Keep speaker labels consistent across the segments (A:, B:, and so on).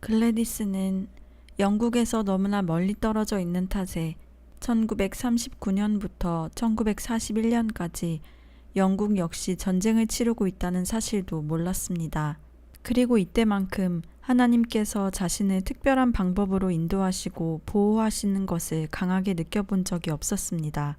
A: 글래디스는 영국에서 너무나 멀리 떨어져 있는 탓에 1939년부터 1941년까지 영국 역시 전쟁을 치르고 있다는 사실도 몰랐습니다. 그리고 이때만큼 하나님께서 자신을 특별한 방법으로 인도하시고 보호하시는 것을 강하게 느껴본 적이 없었습니다.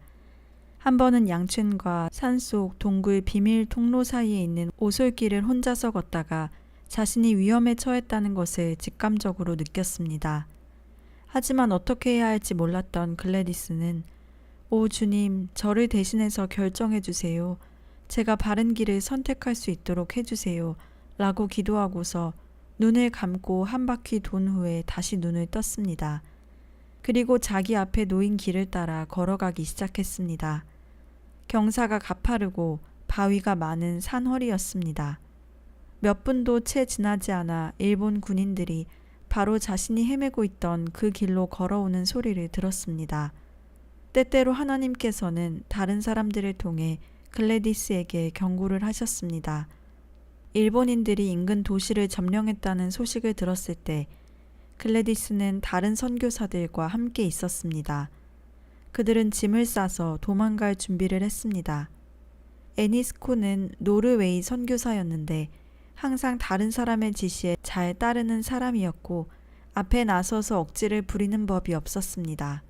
A: 한 번은 양촌과 산속 동굴 비밀 통로 사이에 있는 오솔길을 혼자서 걷다가 자신이 위험에 처했다는 것을 직감적으로 느꼈습니다. 하지만 어떻게 해야 할지 몰랐던 글래디스는 오 주님, 저를 대신해서 결정해 주세요. 제가 바른 길을 선택할 수 있도록 해주세요. 라고 기도하고서 눈을 감고 한 바퀴 돈 후에 다시 눈을 떴습니다. 그리고 자기 앞에 놓인 길을 따라 걸어가기 시작했습니다. 경사가 가파르고 바위가 많은 산허리였습니다. 몇 분도 채 지나지 않아 일본 군인들이 바로 자신이 헤매고 있던 그 길로 걸어오는 소리를 들었습니다. 때때로 하나님께서는 다른 사람들을 통해 글래디스에게 경고를 하셨습니다. 일본인들이 인근 도시를 점령했다는 소식을 들었을 때 글래디스는 다른 선교사들과 함께 있었습니다. 그들은 짐을 싸서 도망갈 준비를 했습니다. 애니스코는 노르웨이 선교사였는데 항상 다른 사람의 지시에 잘 따르는 사람이었고 앞에 나서서 억지를 부리는 법이 없었습니다.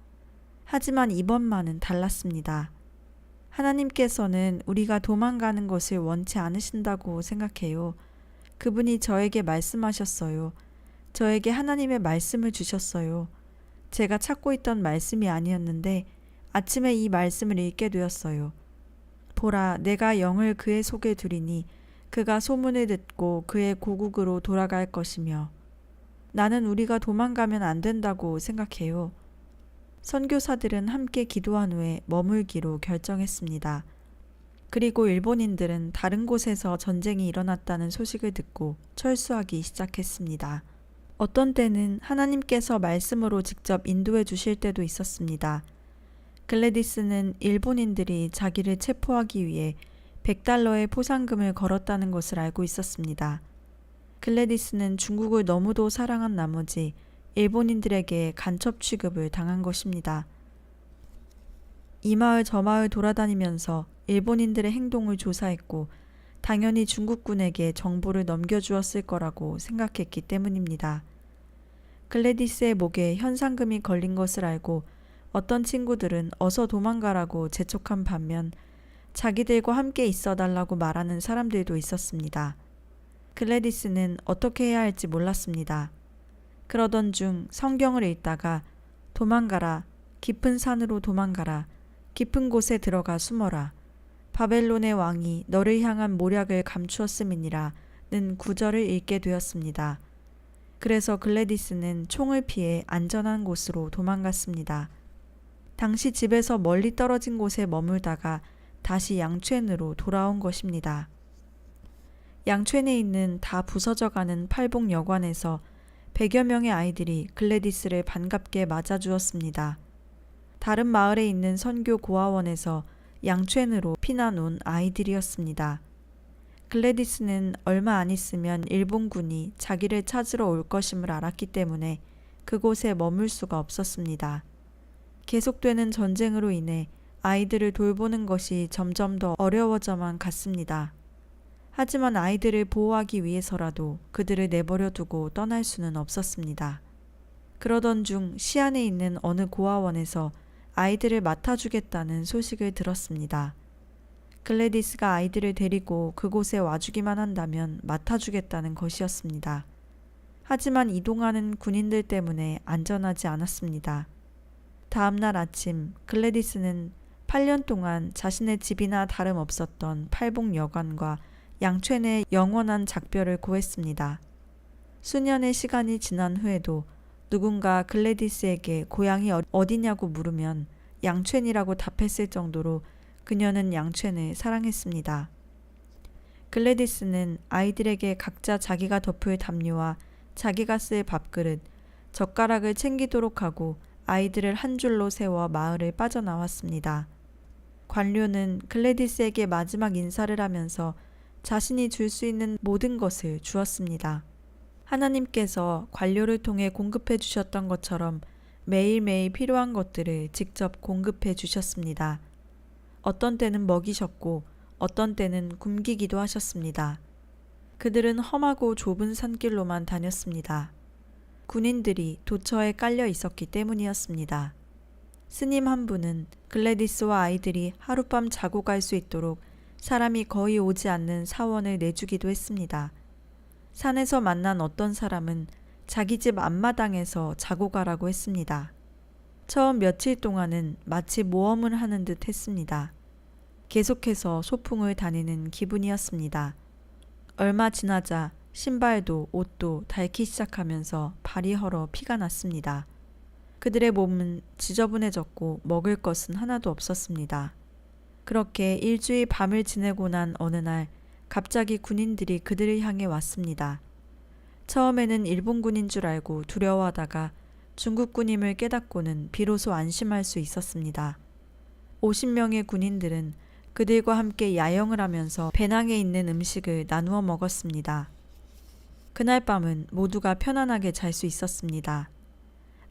A: 하지만 이번만은 달랐습니다. 하나님께서는 우리가 도망가는 것을 원치 않으신다고 생각해요. 그분이 저에게 말씀하셨어요. 저에게 하나님의 말씀을 주셨어요. 제가 찾고 있던 말씀이 아니었는데 아침에 이 말씀을 읽게 되었어요. 보라, 내가 영을 그의 속에 두리니 그가 소문을 듣고 그의 고국으로 돌아갈 것이며 나는 우리가 도망가면 안 된다고 생각해요. 선교사들은 함께 기도한 후에 머물기로 결정했습니다. 그리고 일본인들은 다른 곳에서 전쟁이 일어났다는 소식을 듣고 철수하기 시작했습니다. 어떤 때는 하나님께서 말씀으로 직접 인도해 주실 때도 있었습니다. 글래디스는 일본인들이 자기를 체포하기 위해 $100의 포상금을 걸었다는 것을 알고 있었습니다. 글래디스는 중국을 너무도 사랑한 나머지 일본인들에게 간첩 취급을 당한 것입니다. 이 마을 저 마을 돌아다니면서 일본인들의 행동을 조사했고 당연히 중국군에게 정보를 넘겨주었을 거라고 생각했기 때문입니다. 글래디스의 목에 현상금이 걸린 것을 알고 어떤 친구들은 어서 도망가라고 재촉한 반면 자기들과 함께 있어 달라고 말하는 사람들도 있었습니다. 글래디스는 어떻게 해야 할지 몰랐습니다. 그러던 중 성경을 읽다가 도망가라, 깊은 산으로 도망가라, 깊은 곳에 들어가 숨어라, 바벨론의 왕이 너를 향한 모략을 감추었음이니라 는 구절을 읽게 되었습니다. 그래서 글래디스는 총을 피해 안전한 곳으로 도망갔습니다. 당시 집에서 멀리 떨어진 곳에 머물다가 다시 양촌으로 돌아온 것입니다. 양촌에 있는 다 부서져가는 팔복 여관에서 100여 명의 아이들이 글래디스를 반갑게 맞아주었습니다. 다른 마을에 있는 선교 고아원에서 양촌으로 피난 온 아이들이었습니다. 글래디스는 얼마 안 있으면 일본군이 자기를 찾으러 올 것임을 알았기 때문에 그곳에 머물 수가 없었습니다. 계속되는 전쟁으로 인해 아이들을 돌보는 것이 점점 더 어려워져만 갔습니다. 하지만 아이들을 보호하기 위해서라도 그들을 내버려 두고 떠날 수는 없었습니다. 그러던 중 시안에 있는 어느 고아원에서 아이들을 맡아주겠다는 소식을 들었습니다. 글래디스가 아이들을 데리고 그곳에 와주기만 한다면 맡아주겠다는 것이었습니다. 하지만 이동하는 군인들 때문에 안전하지 않았습니다. 다음 날 아침 글래디스는 8년 동안 자신의 집이나 다름없었던 팔복 여관과 양촌의 영원한 작별을 고했습니다. 수년의 시간이 지난 후에도 누군가 글래디스에게 고향이 어디냐고 물으면 양촌이라고 답했을 정도로 그녀는 양촌을 사랑했습니다. 글래디스는 아이들에게 각자 자기가 덮을 담요와 자기가 쓸 밥그릇, 젓가락을 챙기도록 하고 아이들을 한 줄로 세워 마을을 빠져나왔습니다. 관료는 글래디스에게 마지막 인사를 하면서 자신이 줄 수 있는 모든 것을 주었습니다. 하나님께서 관료를 통해 공급해 주셨던 것처럼 매일매일 필요한 것들을 직접 공급해 주셨습니다. 어떤 때는 먹이셨고 어떤 때는 굶기기도 하셨습니다. 그들은 험하고 좁은 산길로만 다녔습니다. 군인들이 도처에 깔려 있었기 때문이었습니다. 스님 한 분은 글래디스와 아이들이 하룻밤 자고 갈 수 있도록 사람이 거의 오지 않는 사원을 내주기도 했습니다. 산에서 만난 어떤 사람은 자기 집 앞마당에서 자고 가라고 했습니다. 처음 며칠 동안은 마치 모험을 하는 듯 했습니다. 계속해서 소풍을 다니는 기분이었습니다. 얼마 지나자 신발도 옷도 닳기 시작하면서 발이 헐어 피가 났습니다. 그들의 몸은 지저분해졌고 먹을 것은 하나도 없었습니다. 그렇게 일주일 밤을 지내고 난 어느 날 갑자기 군인들이 그들을 향해 왔습니다. 처음에는 일본군인 줄 알고 두려워하다가 중국군임을 깨닫고는 비로소 안심할 수 있었습니다. 50명의 군인들은 그들과 함께 야영을 하면서 배낭에 있는 음식을 나누어 먹었습니다. 그날 밤은 모두가 편안하게 잘 수 있었습니다.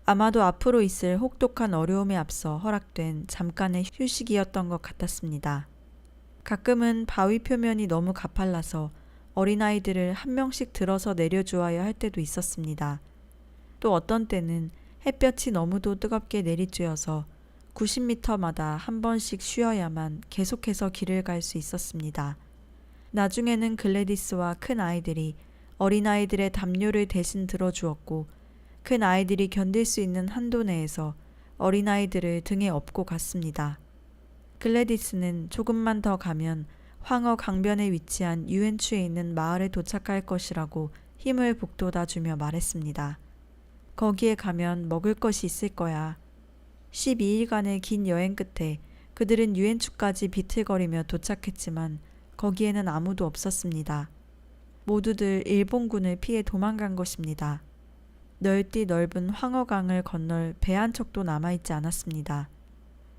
A: 아마도 앞으로 있을 혹독한 어려움에 앞서 허락된 잠깐의 휴식이었던 것 같았습니다. 가끔은 바위 표면이 너무 가팔라서 어린아이들을 한 명씩 들어서 내려주어야 할 때도 있었습니다. 또 어떤 때는 햇볕이 너무도 뜨겁게 내리쬐어서 90m마다 한 번씩 쉬어야만 계속해서 길을 갈 수 있었습니다. 나중에는 글래디스와 큰 아이들이 어린아이들의 담요를 대신 들어주었고 큰 아이들이 견딜 수 있는 한도 내에서 어린아이들을 등에 업고 갔습니다. 글래디스는 조금만 더 가면 황허 강변에 위치한 유엔추에 있는 마을에 도착할 것이라고 힘을 북돋아주며 말했습니다. 거기에 가면 먹을 것이 있을 거야. 12일간의 긴 여행 끝에 그들은 유엔추까지 비틀거리며 도착했지만 거기에는 아무도 없었습니다. 모두들 일본군을 피해 도망간 것입니다. 넓디 넓은 황허강을 건널 배 한 척도 남아있지 않았습니다.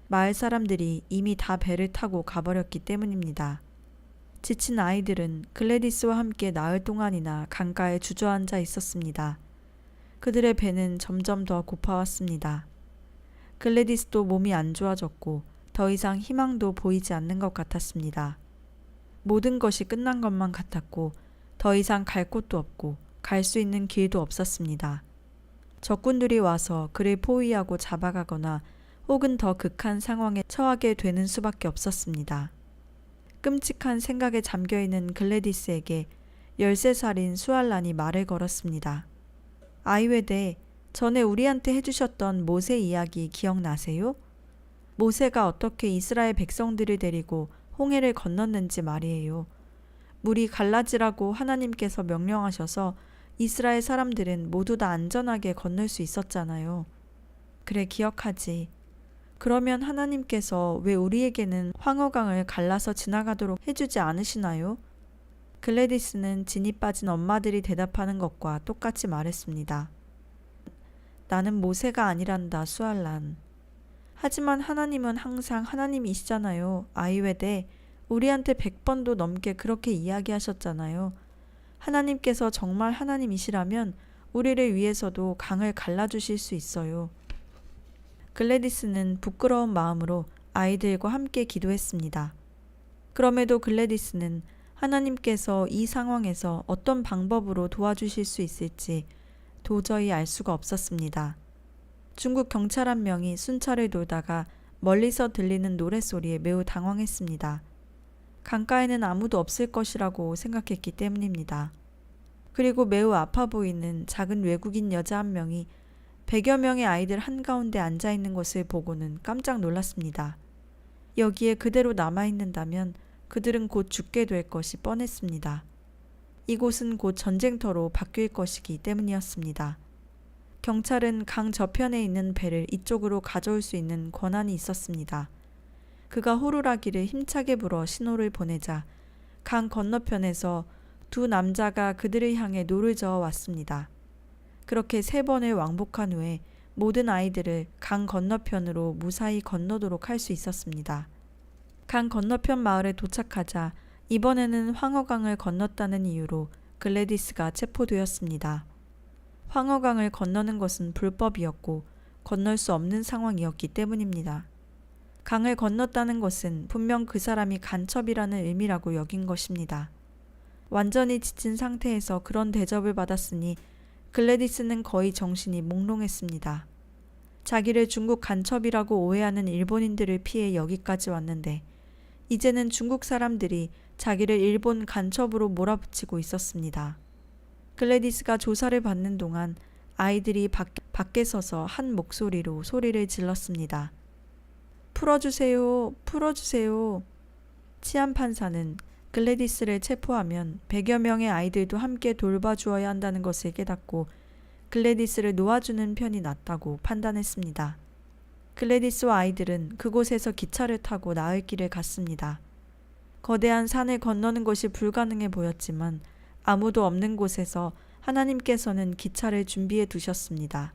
A: 마을 사람들이 이미 다 배를 타고 가버렸기 때문입니다. 지친 아이들은 글래디스와 함께 나흘 동안이나 강가에 주저앉아 있었습니다. 그들의 배는 점점 더 고파왔습니다. 글래디스도 몸이 안 좋아졌고 더 이상 희망도 보이지 않는 것 같았습니다. 모든 것이 끝난 것만 같았고 더 이상 갈 곳도 없고 갈 수 있는 길도 없었습니다. 적군들이 와서 그를 포위하고 잡아가거나 혹은 더 극한 상황에 처하게 되는 수밖에 없었습니다. 끔찍한 생각에 잠겨있는 글래디스에게 13살인 수알란이 말을 걸었습니다. 아이웨데, 전에 우리한테 해주셨던 모세 이야기 기억나세요? 모세가 어떻게 이스라엘 백성들을 데리고 홍해를 건넜는지 말이에요. 물이 갈라지라고 하나님께서 명령하셔서 이스라엘 사람들은 모두 다 안전하게 건널 수 있었잖아요. 그래, 기억하지. 그러면 하나님께서 왜 우리에게는 황허강을 갈라서 지나가도록 해주지 않으시나요? 글래디스는 진이 빠진 엄마들이 대답하는 것과 똑같이 말했습니다. 나는 모세가 아니란다, 수알란. 하지만 하나님은 항상 하나님이시잖아요. 아이웨데, 우리한테 100번도 넘게 그렇게 이야기하셨잖아요. 하나님께서 정말 하나님이시라면 우리를 위해서도 강을 갈라주실 수 있어요. 글래디스는 부끄러운 마음으로 아이들과 함께 기도했습니다. 그럼에도 글래디스는 하나님께서 이 상황에서 어떤 방법으로 도와주실 수 있을지 도저히 알 수가 없었습니다. 중국 경찰 한 명이 순찰을 돌다가 멀리서 들리는 노랫소리에 매우 당황했습니다. 강가에는 아무도 없을 것이라고 생각했기 때문입니다. 그리고 매우 아파 보이는 작은 외국인 여자 한 명이 100여 명의 아이들 한가운데 앉아있는 것을 보고는 깜짝 놀랐습니다. 여기에 그대로 남아있는다면 그들은 곧 죽게 될 것이 뻔했습니다. 이곳은 곧 전쟁터로 바뀔 것이기 때문이었습니다. 경찰은 강 저편에 있는 배를 이쪽으로 가져올 수 있는 권한이 있었습니다. 그가 호루라기를 힘차게 불어 신호를 보내자 강 건너편에서 두 남자가 그들을 향해 노를 저어 왔습니다. 그렇게 3번을 왕복한 후에 모든 아이들을 강 건너편으로 무사히 건너도록 할 수 있었습니다. 강 건너편 마을에 도착하자 이번에는 황허강을 건넜다는 이유로 글래디스가 체포되었습니다. 황허강을 건너는 것은 불법이었고 건널 수 없는 상황이었기 때문입니다. 강을 건넜다는 것은 분명 그 사람이 간첩이라는 의미라고 여긴 것입니다. 완전히 지친 상태에서 그런 대접을 받았으니 글래디스는 거의 정신이 몽롱했습니다. 자기를 중국 간첩이라고 오해하는 일본인들을 피해 여기까지 왔는데 이제는 중국 사람들이 자기를 일본 간첩으로 몰아붙이고 있었습니다. 글래디스가 조사를 받는 동안 아이들이 밖에 서서 한 목소리로 소리를 질렀습니다. 풀어주세요, 풀어주세요. 치안 판사는 글래디스를 체포하면 100여 명의 아이들도 함께 돌봐주어야 한다는 것을 깨닫고 글래디스를 놓아주는 편이 낫다고 판단했습니다. 글래디스와 아이들은 그곳에서 기차를 타고 나을 길을 갔습니다. 거대한 산을 건너는 것이 불가능해 보였지만 아무도 없는 곳에서 하나님께서는 기차를 준비해 두셨습니다.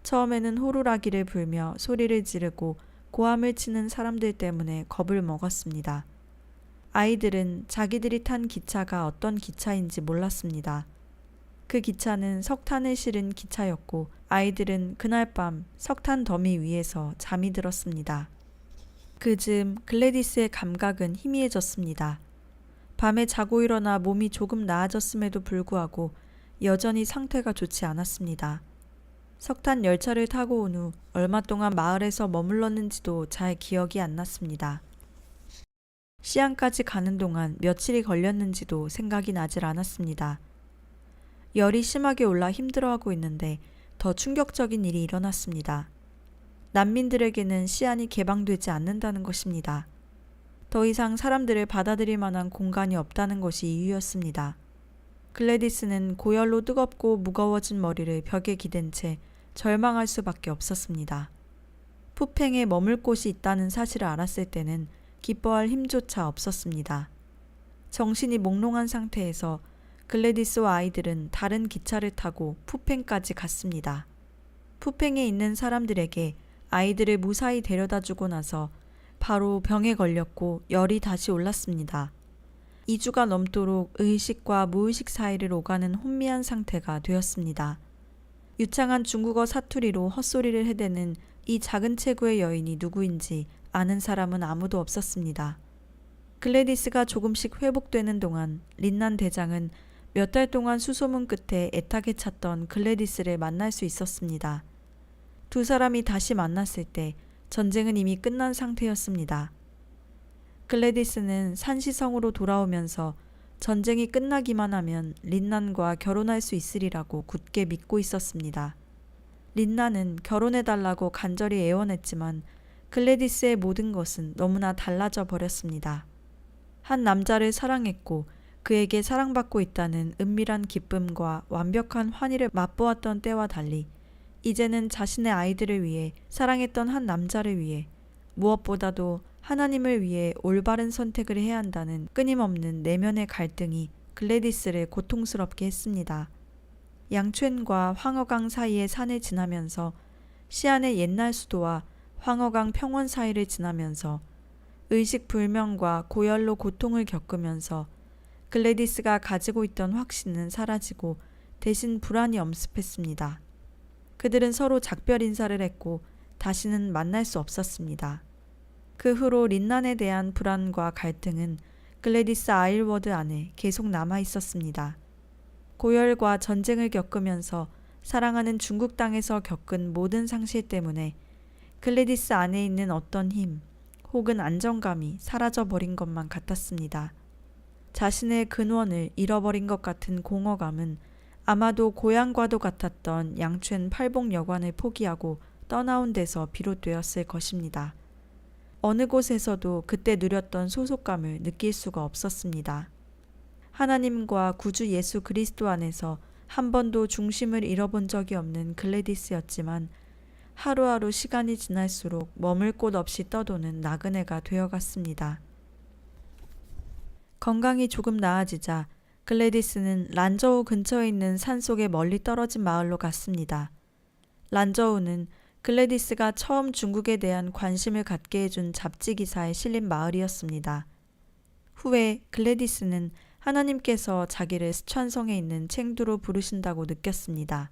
A: 처음에는 호루라기를 불며 소리를 지르고 고함을 치는 사람들 때문에 겁을 먹었습니다. 아이들은 자기들이 탄 기차가 어떤 기차인지 몰랐습니다. 그 기차는 석탄을 실은 기차였고 아이들은 그날 밤 석탄 더미 위에서 잠이 들었습니다. 그즈음 글래디스의 감각은 희미해졌습니다. 밤에 자고 일어나 몸이 조금 나아졌음에도 불구하고 여전히 상태가 좋지 않았습니다. 석탄 열차를 타고 온 후 얼마 동안 마을에서 머물렀는지도 잘 기억이 안 났습니다. 시안까지 가는 동안 며칠이 걸렸는지도 생각이 나질 않았습니다. 열이 심하게 올라 힘들어하고 있는데 더 충격적인 일이 일어났습니다. 난민들에게는 시안이 개방되지 않는다는 것입니다. 더 이상 사람들을 받아들일 만한 공간이 없다는 것이 이유였습니다. 글래디스는 고열로 뜨겁고 무거워진 머리를 벽에 기댄 채 절망할 수밖에 없었습니다. 푸팽에 머물 곳이 있다는 사실을 알았을 때는 기뻐할 힘조차 없었습니다. 정신이 몽롱한 상태에서 글래디스와 아이들은 다른 기차를 타고 푸팽까지 갔습니다. 푸팽에 있는 사람들에게 아이들을 무사히 데려다 주고 나서 바로 병에 걸렸고 열이 다시 올랐습니다. 2주가 넘도록 의식과 무의식 사이를 오가는 혼미한 상태가 되었습니다. 유창한 중국어 사투리로 헛소리를 해대는 이 작은 체구의 여인이 누구인지 아는 사람은 아무도 없었습니다. 글래디스가 조금씩 회복되는 동안 린난 대장은 몇 달 동안 수소문 끝에 애타게 찾던 글래디스를 만날 수 있었습니다. 두 사람이 다시 만났을 때 전쟁은 이미 끝난 상태였습니다. 글래디스는 산시성으로 돌아오면서 전쟁이 끝나기만 하면 린난과 결혼할 수 있으리라고 굳게 믿고 있었습니다. 린난은 결혼해달라고 간절히 애원했지만 글래디스의 모든 것은 너무나 달라져 버렸습니다. 한 남자를 사랑했고 그에게 사랑받고 있다는 은밀한 기쁨과 완벽한 환희를 맛보았던 때와 달리 이제는 자신의 아이들을 위해 사랑했던 한 남자를 위해 무엇보다도 하나님을 위해 올바른 선택을 해야 한다는 끊임없는 내면의 갈등이 글래디스를 고통스럽게 했습니다. 양촨과 황허강 사이의 산을 지나면서 시안의 옛날 수도와 황허강 평원 사이를 지나면서 의식불명과 고열로 고통을 겪으면서 글래디스가 가지고 있던 확신은 사라지고 대신 불안이 엄습했습니다. 그들은 서로 작별 인사를 했고 다시는 만날 수 없었습니다. 그 후로 린난에 대한 불안과 갈등은 글래디스 아일워드 안에 계속 남아 있었습니다. 고열과 전쟁을 겪으면서 사랑하는 중국 땅에서 겪은 모든 상실 때문에 글래디스 안에 있는 어떤 힘 혹은 안정감이 사라져버린 것만 같았습니다. 자신의 근원을 잃어버린 것 같은 공허감은 아마도 고향과도 같았던 양촨 팔복여관을 포기하고 떠나온 데서 비롯되었을 것입니다. 어느 곳에서도 그때 누렸던 소속감을 느낄 수가 없었습니다. 하나님과 구주 예수 그리스도 안에서 한 번도 중심을 잃어본 적이 없는 글래디스였지만 하루하루 시간이 지날수록 머물 곳 없이 떠도는 나그네가 되어갔습니다. 건강이 조금 나아지자 글래디스는 란저우 근처에 있는 산속의 멀리 떨어진 마을로 갔습니다. 란저우는 글래디스가 처음 중국에 대한 관심을 갖게 해준 잡지 기사에 실린 마을이었습니다. 후에 글래디스는 하나님께서 자기를 스촨성에 있는 챙두로 부르신다고 느꼈습니다.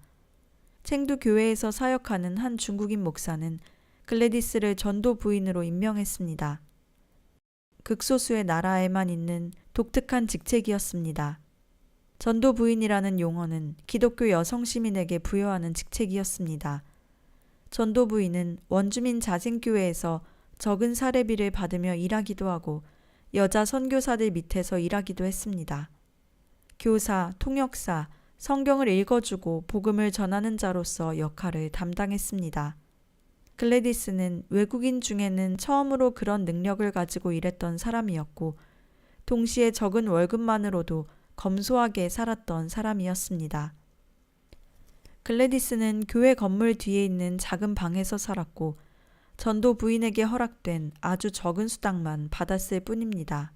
A: 챙두 교회에서 사역하는 한 중국인 목사는 글래디스를 전도 부인으로 임명했습니다. 극소수의 나라에만 있는 독특한 직책이었습니다. 전도 부인이라는 용어는 기독교 여성 시민에게 부여하는 직책이었습니다. 전도 부인은 원주민 자진교회에서 적은 사례비를 받으며 일하기도 하고 여자 선교사들 밑에서 일하기도 했습니다. 교사, 통역사, 성경을 읽어주고 복음을 전하는 자로서 역할을 담당했습니다. 글래디스는 외국인 중에는 처음으로 그런 능력을 가지고 일했던 사람이었고 동시에 적은 월급만으로도 검소하게 살았던 사람이었습니다. 글래디스는 교회 건물 뒤에 있는 작은 방에서 살았고 전도 부인에게 허락된 아주 적은 수당만 받았을 뿐입니다.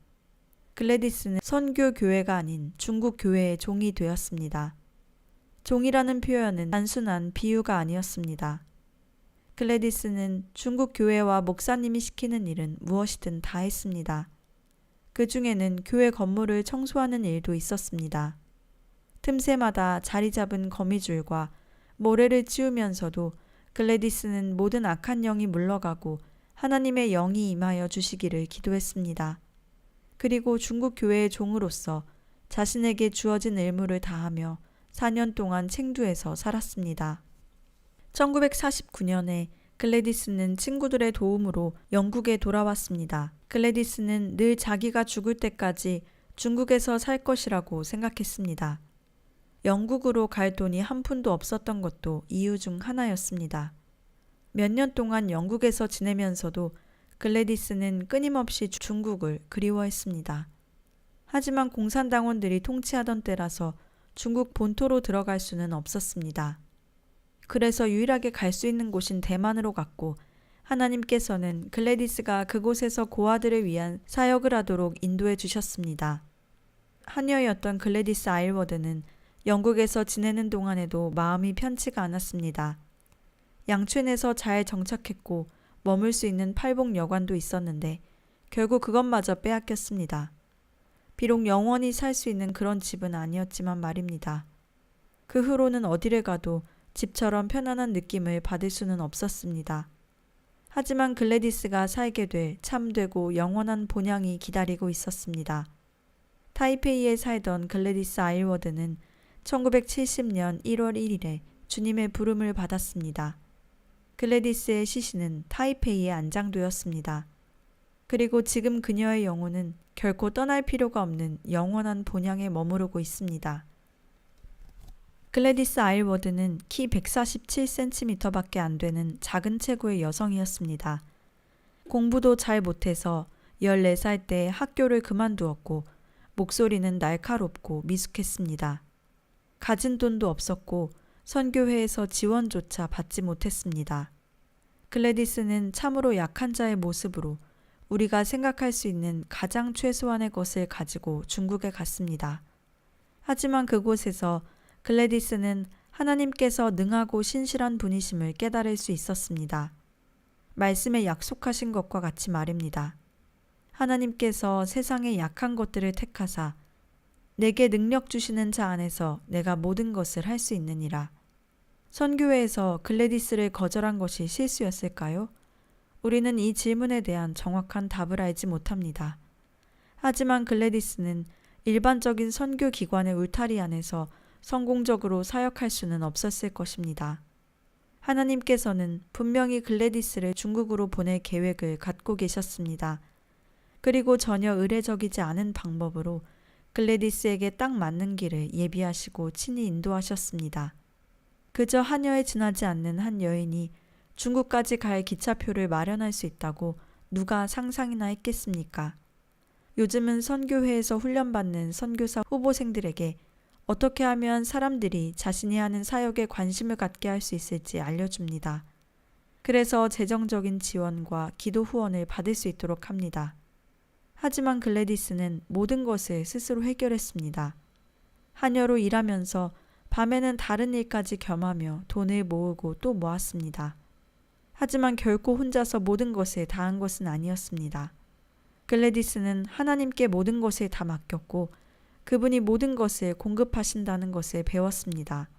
A: 글래디스는 선교 교회가 아닌 중국 교회의 종이 되었습니다. 종이라는 표현은 단순한 비유가 아니었습니다. 글래디스는 중국 교회와 목사님이 시키는 일은 무엇이든 다 했습니다. 그 중에는 교회 건물을 청소하는 일도 있었습니다. 틈새마다 자리 잡은 거미줄과 모래를 치우면서도 글래디스는 모든 악한 영이 물러가고 하나님의 영이 임하여 주시기를 기도했습니다. 그리고 중국 교회의 종으로서 자신에게 주어진 의무를 다하며 4년 동안 챙두에서 살았습니다. 1949년에 글래디스는 친구들의 도움으로 영국에 돌아왔습니다. 글래디스는 늘 자기가 죽을 때까지 중국에서 살 것이라고 생각했습니다. 영국으로 갈 돈이 한 푼도 없었던 것도 이유 중 하나였습니다. 몇 년 동안 영국에서 지내면서도 글래디스는 끊임없이 중국을 그리워했습니다. 하지만 공산당원들이 통치하던 때라서 중국 본토로 들어갈 수는 없었습니다. 그래서 유일하게 갈 수 있는 곳인 대만으로 갔고 하나님께서는 글래디스가 그곳에서 고아들을 위한 사역을 하도록 인도해 주셨습니다. 하녀였던 글래디스 아일워드는 영국에서 지내는 동안에도 마음이 편치가 않았습니다. 양촌에서 잘 정착했고 머물 수 있는 팔복 여관도 있었는데 결국 그것마저 빼앗겼습니다. 비록 영원히 살 수 있는 그런 집은 아니었지만 말입니다. 그 후로는 어디를 가도 집처럼 편안한 느낌을 받을 수는 없었습니다. 하지만 글래디스가 살게 될 참되고 영원한 본향이 기다리고 있었습니다. 타이페이에 살던 글래디스 아일워드는 1970년 1월 1일에 주님의 부름을 받았습니다. 글래디스의 시신은 타이페이에 안장되었습니다. 그리고 지금 그녀의 영혼은 결코 떠날 필요가 없는 영원한 본향에 머무르고 있습니다. 글래디스 아일워드는 키 147cm밖에 안 되는 작은 체구의 여성이었습니다. 공부도 잘 못해서 14살 때 학교를 그만두었고 목소리는 날카롭고 미숙했습니다. 가진 돈도 없었고 선교회에서 지원조차 받지 못했습니다. 글래디스는 참으로 약한 자의 모습으로 우리가 생각할 수 있는 가장 최소한의 것을 가지고 중국에 갔습니다. 하지만 그곳에서 글래디스는 하나님께서 능하고 신실한 분이심을 깨달을 수 있었습니다. 말씀에 약속하신 것과 같이 말입니다. 하나님께서 세상의 약한 것들을 택하사 내게 능력 주시는 자 안에서 내가 모든 것을 할 수 있느니라. 선교회에서 글래디스를 거절한 것이 실수였을까요? 우리는 이 질문에 대한 정확한 답을 알지 못합니다. 하지만 글래디스는 일반적인 선교 기관의 울타리 안에서 성공적으로 사역할 수는 없었을 것입니다. 하나님께서는 분명히 글래디스를 중국으로 보낼 계획을 갖고 계셨습니다. 그리고 전혀 의례적이지 않은 방법으로 글래디스에게 딱 맞는 길을 예비하시고 친히 인도하셨습니다. 그저 하녀에 지나지 않는 한 여인이 중국까지 갈 기차표를 마련할 수 있다고 누가 상상이나 했겠습니까? 요즘은 선교회에서 훈련받는 선교사 후보생들에게 어떻게 하면 사람들이 자신이 하는 사역에 관심을 갖게 할 수 있을지 알려줍니다. 그래서 재정적인 지원과 기도 후원을 받을 수 있도록 합니다. 하지만 글래디스는 모든 것을 스스로 해결했습니다. 하녀로 일하면서 밤에는 다른 일까지 겸하며 돈을 모으고 또 모았습니다. 하지만 결코 혼자서 모든 것을 다 한 것은 아니었습니다. 글래디스는 하나님께 모든 것을 다 맡겼고 그분이 모든 것을 공급하신다는 것을 배웠습니다.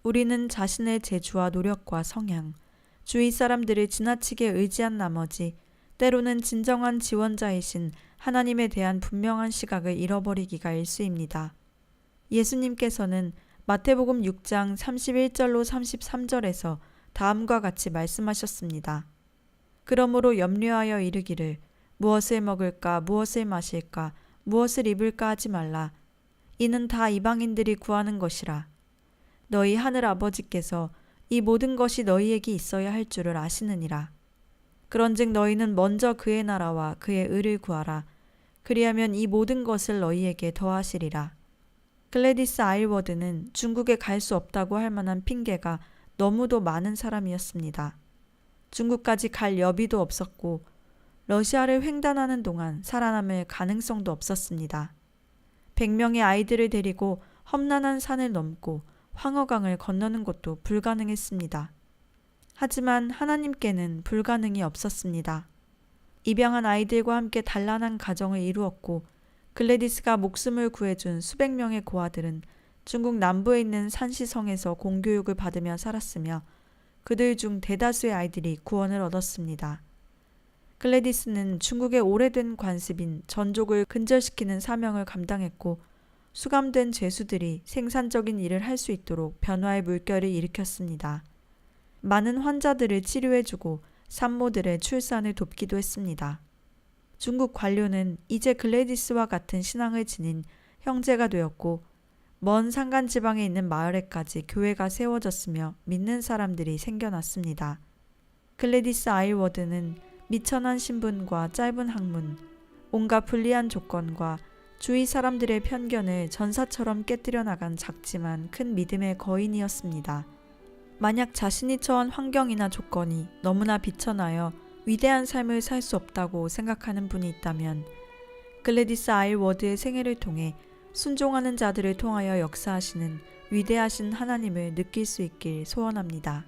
A: 우리는 자신의 재주와 노력과 성향, 주위 사람들을 지나치게 의지한 나머지 때로는 진정한 지원자이신 하나님에 대한 분명한 시각을 잃어버리기가 일쑤입니다. 예수님께서는 마태복음 6장 31절로 33절에서 다음과 같이 말씀하셨습니다. 그러므로 염려하여 이르기를 무엇을 먹을까 무엇을 마실까 무엇을 입을까 하지 말라. 이는 다 이방인들이 구하는 것이라. 너희 하늘 아버지께서 이 모든 것이 너희에게 있어야 할 줄을 아시느니라. 그런즉 너희는 먼저 그의 나라와 그의 의를 구하라. 그리하면 이 모든 것을 너희에게 더하시리라. 글래디스 아일워드는 중국에 갈 수 없다고 할 만한 핑계가 너무도 많은 사람이었습니다. 중국까지 갈 여비도 없었고 러시아를 횡단하는 동안 살아남을 가능성도 없었습니다. 100명의 아이들을 데리고 험난한 산을 넘고 황허강을 건너는 것도 불가능했습니다. 하지만 하나님께는 불가능이 없었습니다. 입양한 아이들과 함께 단란한 가정을 이루었고 글래디스가 목숨을 구해준 수백 명의 고아들은 중국 남부에 있는 산시성에서 공교육을 받으며 살았으며 그들 중 대다수의 아이들이 구원을 얻었습니다. 글래디스는 중국의 오래된 관습인 전족을 근절시키는 사명을 감당했고 수감된 죄수들이 생산적인 일을 할 수 있도록 변화의 물결을 일으켰습니다. 많은 환자들을 치료해주고 산모들의 출산을 돕기도 했습니다. 중국 관료는 이제 글래디스와 같은 신앙을 지닌 형제가 되었고 먼 산간지방에 있는 마을에까지 교회가 세워졌으며 믿는 사람들이 생겨났습니다. 글래디스 아일워드는 미천한 신분과 짧은 학문, 온갖 불리한 조건과 주위 사람들의 편견을 전사처럼 깨뜨려 나간 작지만 큰 믿음의 거인이었습니다. 만약 자신이 처한 환경이나 조건이 너무나 비천하여 위대한 삶을 살 수 없다고 생각하는 분이 있다면 글래디스 아일워드의 생애를 통해 순종하는 자들을 통하여 역사하시는 위대하신 하나님을 느낄 수 있길 소원합니다.